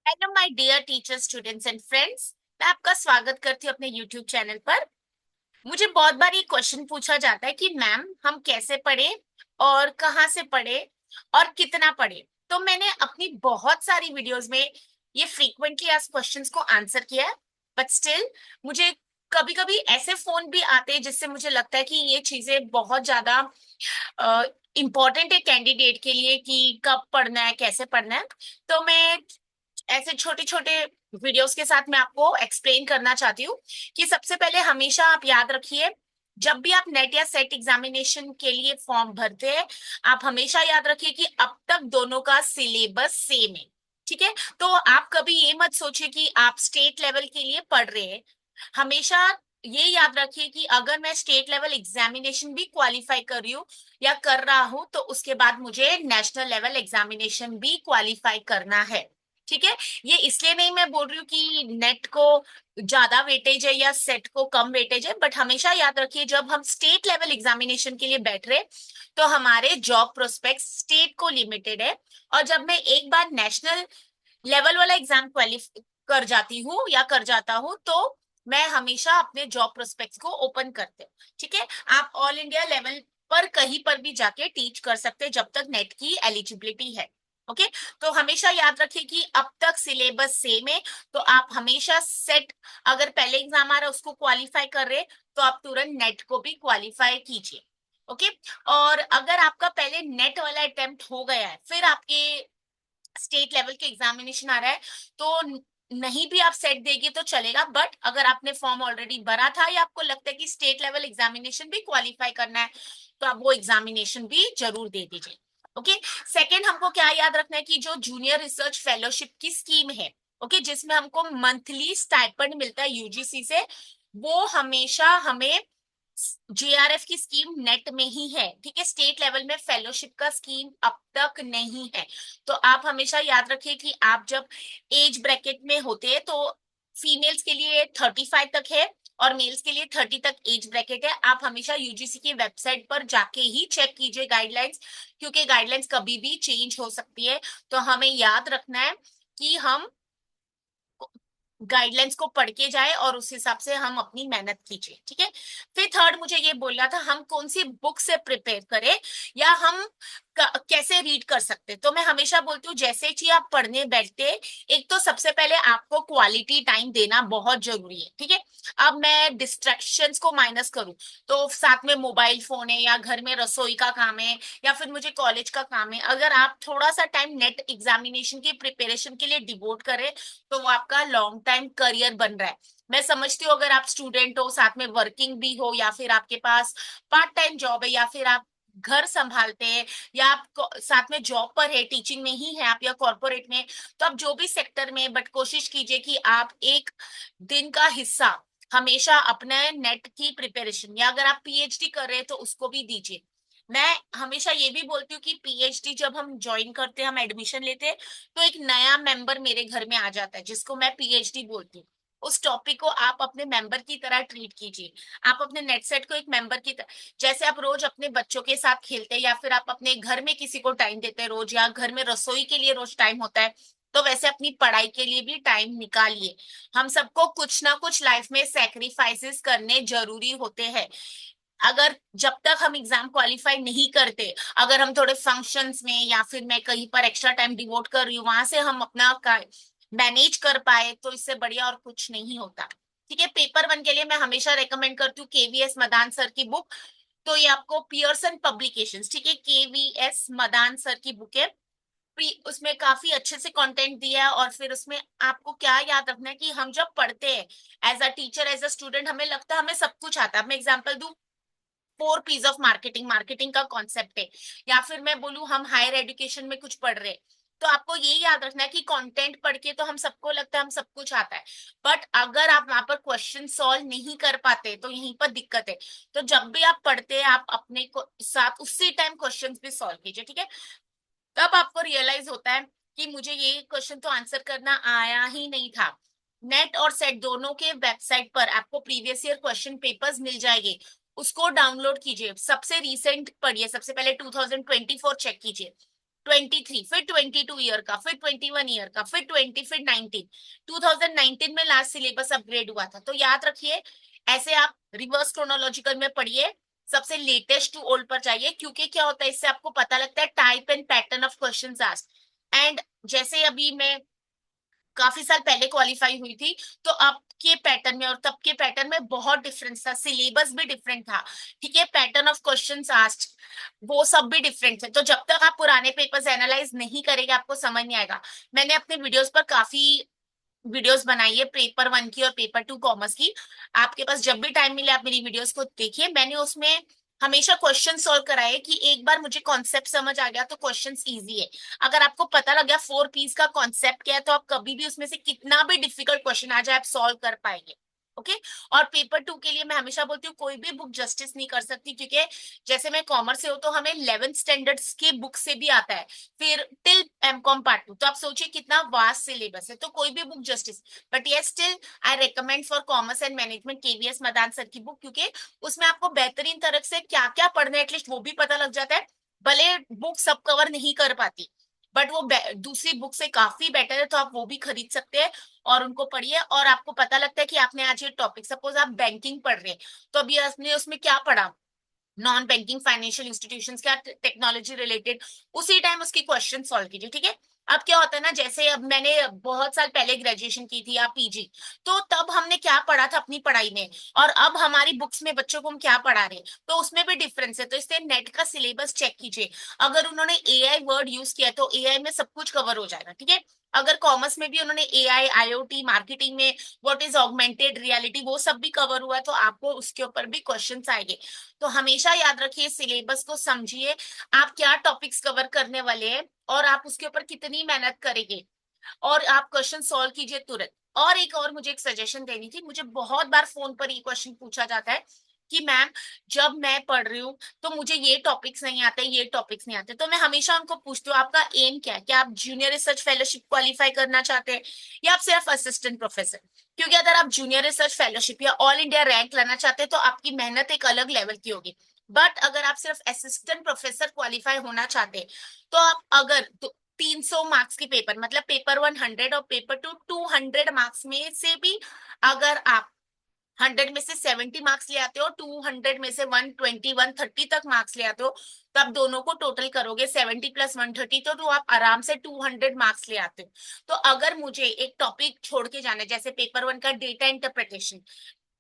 Hello my dear teacher students and friends. मैं आपका स्वागत करती हूँ अपने यूट्यूब चैनल पर। मुझे बहुत बार ये क्वेश्चन पूछा जाता है कि मैम हम कैसे पढ़े और कहाँ से पढ़े और कितना पढ़े। तो मैंने अपनी बहुत सारी वीडियोस में ये फ्रीक्वेंटली आस्क्ड क्वेश्चंस को आंसर किया है। बट स्टिल मुझे कभी कभी ऐसे फोन भी आते हैं जिससे मुझे लगता है कि ये चीजें बहुत ज्यादा इम्पोर्टेंट है कैंडिडेट के लिए कि कब पढ़ना है कैसे पढ़ना है। तो मैं ऐसे छोटे छोटे वीडियोस के साथ मैं आपको एक्सप्लेन करना चाहती हूँ कि सबसे पहले हमेशा आप याद रखिए, जब भी आप नेट या सेट एग्जामिनेशन के लिए फॉर्म भरते हैं, आप हमेशा याद रखिए कि अब तक दोनों का सिलेबस सेम है। ठीक है। तो आप कभी ये मत सोचिए कि आप स्टेट लेवल के लिए पढ़ रहे हैं। हमेशा ये याद रखिए कि अगर मैं स्टेट लेवल एग्जामिनेशन भी क्वालिफाई कर रही हूँ या कर रहा हूं, तो उसके बाद मुझे नेशनल लेवल एग्जामिनेशन भी क्वालिफाई करना है। ठीक है। ये इसलिए नहीं मैं बोल रही हूँ कि नेट को ज्यादा वेटेज है या सेट को कम वेटेज है, बट हमेशा याद रखिए जब हम स्टेट लेवल एग्जामिनेशन के लिए बैठ रहे, तो हमारे जॉब प्रोस्पेक्ट स्टेट को लिमिटेड है। और जब मैं एक बार नेशनल लेवल वाला एग्जाम क्वालिफाई कर जाती हूँ या कर जाता हूँ, तो मैं हमेशा अपने जॉब प्रोस्पेक्ट्स को ओपन करते हूँ। ठीक है। आप ऑल इंडिया लेवल पर कहीं पर भी जाके टीच कर सकते हैं जब तक नेट की एलिजिबिलिटी है। ओके। तो हमेशा याद रखिए कि अब तक सिलेबस सेम है। तो आप हमेशा सेट, अगर पहले एग्जाम आ रहा है उसको क्वालिफाई कर रहे, तो आप तुरंत नेट को भी क्वालिफाई कीजिए। ओके। और अगर आपका पहले नेट वाला अटेम्प्ट हो गया है, फिर आपके स्टेट लेवल के एग्जामिनेशन आ रहा है, तो नहीं भी आप सेट देंगे तो चलेगा। बट अगर आपने फॉर्म ऑलरेडी भरा था या आपको लगता है कि स्टेट लेवल एग्जामिनेशन भी क्वालिफाई करना है, तो आप वो एग्जामिनेशन भी जरूर दे दीजिए। ओके। सेकंड, हमको क्या याद रखना है कि जो जूनियर रिसर्च फेलोशिप की स्कीम है, ओके, जिसमें हमको मंथली स्टाइपेंड मिलता है यूजीसी से, वो हमेशा हमें जेआरएफ की स्कीम नेट में ही है। ठीक है। स्टेट लेवल में फेलोशिप का स्कीम अब तक नहीं है। तो आप हमेशा याद रखिए कि आप जब एज ब्रैकेट में होते हैं, तो फीमेल्स के लिए 35 तक है और मेल्स के लिए 30 तक एज ब्रैकेट है। आप हमेशा यूजीसी की वेबसाइट पर जाके ही चेक कीजिए गाइडलाइंस, क्योंकि गाइडलाइंस कभी भी चेंज हो सकती है। तो हमें याद रखना है कि हम गाइडलाइंस को पढ़ के जाए और उस हिसाब से हम अपनी मेहनत कीजिए। ठीक है। फिर थर्ड, मुझे ये बोलना था हम कौन सी बुक से प्रिपेयर करें या हम कैसे रीड कर सकते। तो मैं हमेशा बोलती हूँ जैसे ही आप पढ़ने बैठते, एक तो सबसे पहले आपको क्वालिटी टाइम देना बहुत जरूरी है। ठीक है। अब मैं डिस्ट्रैक्शंस को माइनस करूं, तो साथ में मोबाइल फोन है या घर में रसोई का काम है या फिर मुझे कॉलेज का काम है, अगर आप थोड़ा सा टाइम नेट एग्जामिनेशन की प्रिपरेशन के लिए डिवोट करें, तो वो आपका लॉन्ग टाइम करियर बन रहा है। मैं समझती हूँ अगर आप स्टूडेंट हो, साथ में वर्किंग भी हो, या फिर आपके पास पार्ट टाइम जॉब है, या फिर आप घर संभालते हैं, या आप साथ में जॉब पर है, टीचिंग में ही है आप या कॉर्पोरेट में, तो आप जो भी सेक्टर में, बट कोशिश कीजिए कि आप एक दिन का हिस्सा हमेशा अपने नेट की प्रिपरेशन, या अगर आप पीएचडी कर रहे हैं तो उसको भी दीजिए। मैं हमेशा ये भी बोलती हूँ कि पीएचडी जब हम ज्वाइन करते हैं, हम एडमिशन लेते हैं, तो एक नया मेंबर मेरे घर में आ जाता है जिसको मैं पीएचडी बोलती हूँ। उस टॉपिक को आप अपने मेंबर की तरह ट्रीट कीजिए। आप अपने नेट सेट को एक मेंबर की तरह, जैसे आप रोज अपने बच्चों के साथ खेलते हैं या फिर आप अपने घर में किसी को टाइम देते हैं रोज, या घर में रसोई के लिए रोज टाइम होता है, तो वैसे अपनी पढ़ाई के लिए भी टाइम निकालिए। हम सबको कुछ ना कुछ लाइफ में सैक्रिफाइसेस करने जरूरी होते हैं। अगर जब तक हम एग्जाम क्वालिफाई नहीं करते, अगर हम थोड़े फंक्शंस में या फिर मैं कहीं पर एक्स्ट्रा टाइम डिवोट कर रही हूँ, वहां से हम अपना मैनेज कर पाए, तो इससे बढ़िया और कुछ नहीं होता। ठीक है। पेपर वन के लिए मैं हमेशा रेकमेंड करती हूँ केवीएस मदान सर की बुक। तो ये आपको पियर्सन पब्लिकेशंस, ठीक है, केवीएस मदान सर की बुक है। उसमें काफी अच्छे से कंटेंट दिया है। और फिर उसमें आपको क्या याद रखना है कि हम जब पढ़ते हैं, as a teacher as a student, हमें लगता है हमें सब कुछ आता है। मैं एग्जांपल दूं, 4 P's ऑफ मार्केटिंग, मार्केटिंग का कॉन्सेप्ट है, या फिर मैं बोलूं हम हायर एजुकेशन में कुछ पढ़ रहे हैं, तो आपको ये याद रखना है कि कंटेंट पढ़ के तो हम सबको लगता है हम सब कुछ आता है, बट अगर आप वहां पर क्वेश्चन सॉल्व नहीं कर पाते तो यहीं पर दिक्कत है। तो जब भी आप पढ़ते हैं, आप अपने को साथ उसी टाइम क्वेश्चंस भी सॉल्व कीजिए। ठीक है। तब आपको रियलाइज होता है कि मुझे ये क्वेश्चन तो आंसर करना आया ही नहीं था। नेट और सेट दोनों के वेबसाइट पर आपको प्रीवियस ईयर क्वेश्चन पेपर्स मिल जाएंगे, उसको डाउनलोड कीजिए, सबसे रीसेंट पढ़िए, सबसे पहले 2024 चेक कीजिए। 23, फिर 22 ईयर का, फिर 21 ईयर का, फिर 20, फिर 19। 2019 में लास्ट सिलेबस अपग्रेड हुआ था। तो याद रखिए, ऐसे आप रिवर्स क्रोनोलॉजिकल में पढ़िए, सबसे लेटेस्ट टू ओल्ड पर जाइए, क्योंकि क्या होता है इससे आपको पता लगता है type and pattern of questions asked. And जैसे अभी मैं काफी साल पहले क्वालिफाई हुई थी, तो अब के पैटर्न में और तब के पैटर्न में बहुत डिफरेंस था, सिलेबस भी डिफरेंट था, ठीक है, पैटर्न ऑफ क्वेश्चंस आस्क्ड वो सब भी डिफरेंट है। तो जब तक आप पुराने पेपर्स एनालाइज नहीं करेंगे आपको समझ नहीं आएगा। मैंने अपने वीडियोस पर काफी वीडियोस बनाई है, पेपर 1 की और पेपर 2 कॉमर्स की। आपके पास जब भी टाइम मिले आप मेरी वीडियोस को देखिए। मैंने उसमें हमेशा क्वेश्चन सॉल्व कराए कि एक बार मुझे कॉन्सेप्ट समझ आ गया तो क्वेश्चंस इजी है। अगर आपको पता लग गया 4 पीस का कॉन्सेप्ट क्या है, तो आप कभी भी उसमें से कितना भी डिफिकल्ट क्वेश्चन आ जाए आप सॉल्व कर पाएंगे। ओके। और पेपर 2 के लिए मैं हमेशा बोलती हूँ कोई भी बुक जस्टिस नहीं कर सकती, क्योंकि जैसे मैं कॉमर्स से हूँ तो हमें 11th स्टैंडर्ड्स की बुक से भी आता है, फिर टिल एमकॉम पार्ट 2। तो आप सोचिए कितना वास्ट सिलेबस है, तो कोई भी बुक जस्टिस। बट ये still I recommend for commerce and management KVS Madan sir की बुक, क्योंकि उसमें आपको बेहतरीन तरह से क्या क्या पढ़ना है एटलीस्ट वो भी पता लग जाता है। भले बुक सब कवर नहीं कर पाती, बट वो दूसरी बुक से काफी बेटर है, तो आप वो भी खरीद सकते हैं और उनको पढ़िए। और आपको पता लगता है कि आपने आज ये टॉपिक, सपोज आप बैंकिंग पढ़ रहे हैं, तो अभी आपने उसमें क्या पढ़ा, नॉन बैंकिंग फाइनेंशियल इंस्टीट्यूशंस क्या, टेक्नोलॉजी रिलेटेड, उसी टाइम उसकी क्वेश्चन सॉल्व कीजिए, ठीक है। अब क्या होता है ना, जैसे अब मैंने बहुत साल पहले ग्रेजुएशन की थी या पीजी, तो तब हमने क्या पढ़ा था अपनी पढ़ाई में, और अब हमारी बुक्स में बच्चों को हम क्या पढ़ा रहे हैं, तो उसमें भी डिफरेंस है। तो इसलिए नेट का सिलेबस चेक कीजिए। अगर उन्होंने एआई वर्ड यूज किया है, तो एआई में सब कुछ कवर हो जाएगा, ठीक है। अगर कॉमर्स में भी उन्होंने एआई, आईओटी, मार्केटिंग में व्हाट इज ऑगमेंटेड रियलिटी, वो सब भी कवर हुआ है, तो आपको उसके ऊपर भी क्वेश्चंस आएंगे। तो हमेशा याद रखिए, सिलेबस को समझिए, आप क्या टॉपिक्स कवर करने वाले हैं और आप उसके ऊपर कितनी मेहनत करेंगे, और आप क्वेश्चन सॉल्व कीजिए तुरंत। और एक और मुझे एक सजेशन देनी थी, मुझे बहुत बार फोन पर ये क्वेश्चन पूछा जाता है कि मैम जब मैं पढ़ रही हूँ तो मुझे ये टॉपिक्स नहीं आते, ये टॉपिक्स नहीं आते। तो मैं हमेशा उनको पूछती हूँ आपका एम क्या है, क्या आप जूनियर रिसर्च फेलोशिप क्वालिफाई करना चाहते हैं या आप सिर्फ असिस्टेंट प्रोफेसर। क्योंकि अगर आप जूनियर रिसर्च फेलोशिप या ऑल इंडिया रैंक लाना चाहते हैं तो आपकी मेहनत एक अलग लेवल की होगी। बट अगर आप सिर्फ असिस्टेंट प्रोफेसर क्वालिफाई होना चाहते हैं, तो आप अगर 300 मार्क्स की पेपर, मतलब पेपर 1 100 और पेपर 2 200 मार्क्स में से भी अगर आप 100 में से 70 मार्क्स ले आते हो, 200 में से 120 130 तक मार्क्स ले आते हो, तो आप दोनों को टोटल करोगे 70 प्लस 130, तो आप आराम से 200 मार्क्स ले आते हो। तो अगर मुझे एक टॉपिक छोड़ के जाना है, जैसे पेपर 1 का डेटा इंटरप्रिटेशन,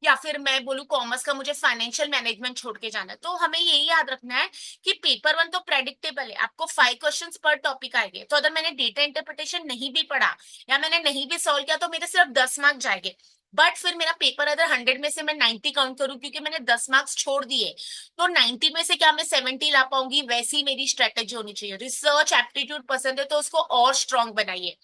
या फिर मैं बोलूँ कॉमर्स का मुझे फाइनेंशियल मैनेजमेंट छोड़ के जाना है, तो हमें यही याद रखना है कि पेपर 1 तो प्रेडिक्टेबल है, आपको 5 क्वेश्चंस पर टॉपिक आएंगे। तो अगर मैंने डेटा इंटरप्रिटेशन नहीं भी पढ़ा या मैंने नहीं भी सॉल्व किया तो मेरे सिर्फ 10 मार्क्स जाएंगे। बट फिर मेरा पेपर अगर 100 में से मैं 90 काउंट करूं क्योंकि मैंने 10 मार्क्स छोड़ दिए, तो 90 में से क्या मैं 70 ला पाऊंगी, वैसी मेरी स्ट्रेटेजी होनी चाहिए। रिसर्च एप्टीट्यूड पसंद है तो उसको और स्ट्रांग बनाइए।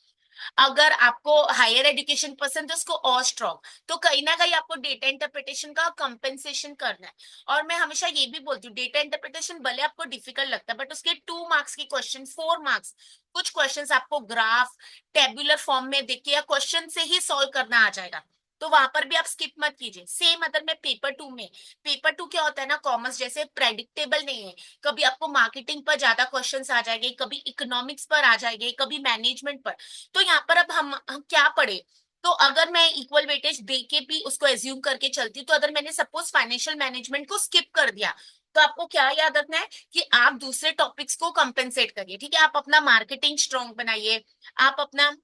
अगर आपको हायर एजुकेशन पसंद है उसको और स्ट्रॉन्ग। तो कहीं ना कहीं आपको डेटा इंटरप्रिटेशन का कंपेंसेशन करना है। और मैं हमेशा ये भी बोलती हूँ, डेटा इंटरप्रिटेशन भले आपको डिफिकल्ट लगता है बट उसके 2 मार्क्स की क्वेश्चन, 4 मार्क्स, कुछ क्वेश्चंस आपको ग्राफ टेबुलर फॉर्म में देख के या क्वेश्चन से ही सॉल्व करना आ जाएगा। तो वहां पर भी आप स्किप मत कीजिए। सेम अगर मैं पेपर 2 में, पेपर 2 क्या होता है ना, कॉमर्स जैसे प्रेडिक्टेबल नहीं है। कभी आपको मार्केटिंग पर ज्यादा क्वेश्चंस आ जाएंगे, कभी इकोनॉमिक्स पर आ जाएंगे, कभी मैनेजमेंट पर। तो यहाँ पर अब हम क्या पढ़े। तो अगर मैं इक्वल वेटेज दे के भी उसको एज्यूम करके चलती हूँ, तो अगर मैंने सपोज फाइनेंशियल मैनेजमेंट को स्किप कर दिया, तो आपको क्या याद रखना है कि आप दूसरे टॉपिक्स को कंपेंसेट करिए, ठीक है। आप अपना मार्केटिंग स्ट्रांग बनाइए, आप अपना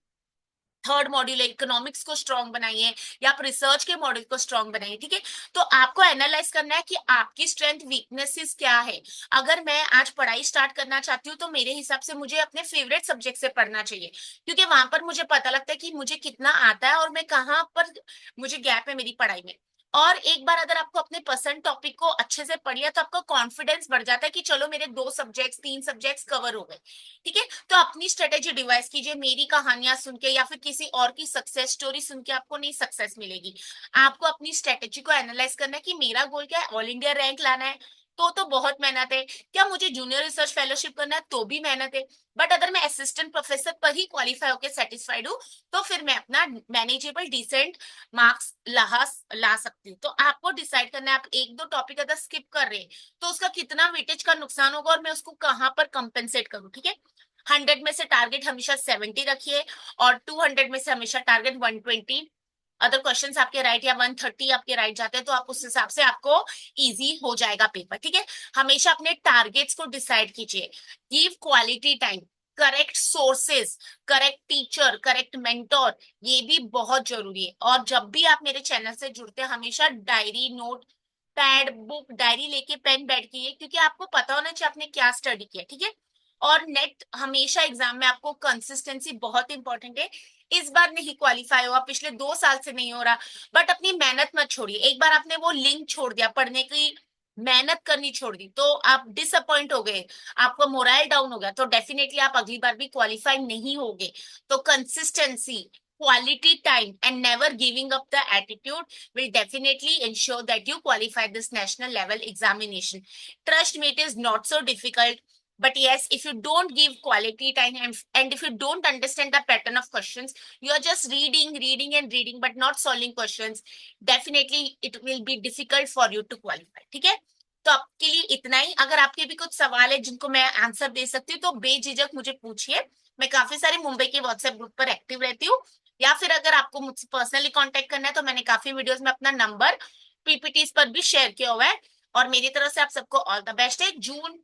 थर्ड मॉड्यूल है इकोनॉमिक्स को स्ट्रांग बनाइए, या आप रिसर्च के मॉड्यूल को स्ट्रांग बनाइए, ठीक है। तो आपको एनालाइज करना है कि आपकी स्ट्रेंथ वीकनेसेस क्या है। अगर मैं आज पढ़ाई स्टार्ट करना चाहती हूँ तो मेरे हिसाब से मुझे अपने फेवरेट सब्जेक्ट से पढ़ना चाहिए, क्योंकि वहां पर मुझे पता लगता है कि मुझे कितना आता है और मैं कहाँ पर मुझे गैप है मेरी पढ़ाई में। और एक बार अगर आपको अपने पसंद टॉपिक को अच्छे से पढ़िए तो आपका कॉन्फिडेंस बढ़ जाता है कि चलो मेरे 2 सब्जेक्ट्स 3 सब्जेक्ट्स कवर हो गए, ठीक है। तो अपनी स्ट्रेटेजी डिवाइस कीजिए। मेरी कहानियां सुन के या फिर किसी और की सक्सेस स्टोरी सुन के आपको नहीं सक्सेस मिलेगी। आपको अपनी स्ट्रेटेजी को एनालाइज करना है कि मेरा गोल क्या है, ऑल इंडिया रैंक लाना है, तो बहुत मेहनत है। क्या मुझे जूनियर रिसर्च फेलोशिप करना है, तो भी मेहनत है। बट अगर मैं असिस्टेंट प्रोफेसर पर ही क्वालिफाई होकर सेटिस्फाइड हूँ, तो फिर मैं अपना मैनेजेबल डिसेंट मार्क्स ला सकती हूँ। तो आपको डिसाइड करना है, आप 1 2 टॉपिक अगर स्किप कर रहे हैं तो उसका कितना वेटेज का नुकसान होगा और मैं उसको कहाँ पर कंपेंसेट करूँ, ठीक है। 100 में से टारगेट हमेशा 70 रखिए और 200 में से हमेशा टारगेट 120। अदर क्वेश्चंस आपके राइट या 130 आपके राइट जाते हैं तो आप उस हिसाब से आपको इजी हो जाएगा पेपर, ठीक है। हमेशा अपने टारगेट्स को डिसाइड कीजिए। Give quality time, correct sources, correct teacher, correct mentor, ये भी बहुत जरूरी है। और जब भी आप मेरे चैनल से जुड़ते हैं हमेशा diary, note pad, book, diary लेके पेन बैठिए, क्योंकि आपको पता होना चाहिए आपने क्या स्टडी किया, ठीक है। और नेट हमेशा एग्जाम में आपको कंसिस्टेंसी बहुत इंपॉर्टेंट है। इस बार नहीं क्वालिफाई हुआ, पिछले 2 साल से नहीं हो रहा, बट अपनी मेहनत मत छोड़िए। एक बार आपने वो लिंक छोड़ दिया, पढ़ने की मेहनत करनी छोड़ दी, तो आप डिसअपॉइंट हो गए, आपका मोराल डाउन हो गया, तो डेफिनेटली आप अगली बार भी क्वालिफाई नहीं होगे। तो consistency, quality time and never giving up the attitude will definitely ensure that you qualify this national level examination. Trust me, it is not so difficult. But yes, if you don't give quality time and if you don't understand the pattern of questions, you are just reading, reading and reading, but not solving questions. Definitely, it will be difficult for you to qualify. ठीक है? तो आपके लिए इतना ही। अगर आपके भी कुछ सवाल है जिनको मैं आंसर दे सकती हूँ तो बेझिझक मुझे पूछिए। मैं काफी सारे मुंबई के व्हाट्सएप ग्रुप पर एक्टिव रहती हूँ, या फिर अगर आपको मुझसे पर्सनली कांटेक्ट करना है तो मैंने काफी वीडियोस में अपना नंबर पीपीटीज पर भी शेयर किया हुआ है। और मेरी तरफ से आप सबको ऑल द बेस्ट है। जून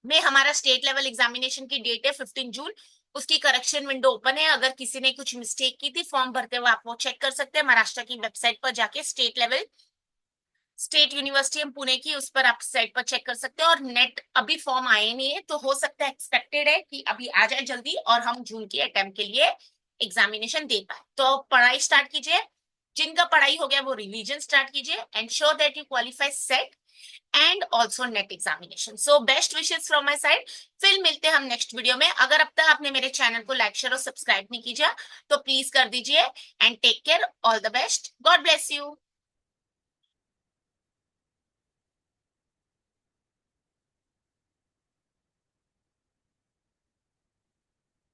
में हमारा स्टेट लेवल एग्जामिनेशन की डेट है 15 जून। उसकी करेक्शन विंडो ओपन है। अगर किसी ने कुछ मिस्टेक की थी फॉर्म भरते हुए आप वो चेक कर सकते हैं महाराष्ट्र की वेबसाइट पर जाके। स्टेट लेवल, स्टेट यूनिवर्सिटी हम पुणे की, उस पर आप साइट पर चेक कर सकते हैं। और नेट अभी फॉर्म आए नहीं है, तो हो सकता है, एक्सपेक्टेड है कि अभी आ जाए जल्दी और हम जून की अटेम्प्ट के लिए एग्जामिनेशन दे पाए। तो पढ़ाई स्टार्ट कीजिए, जिनका पढ़ाई हो गया वो रिवीजन स्टार्ट कीजिए, ensure that you qualify set and also net examination. So best wishes from my side. फिर मिलते हैं हम नेक्स्ट वीडियो में। अगर अब तक आपने मेरे चैनल को लाइक शेयर और सब्सक्राइब नहीं कीजिए तो प्लीज कर दीजिए। And take care, all the best, God bless you.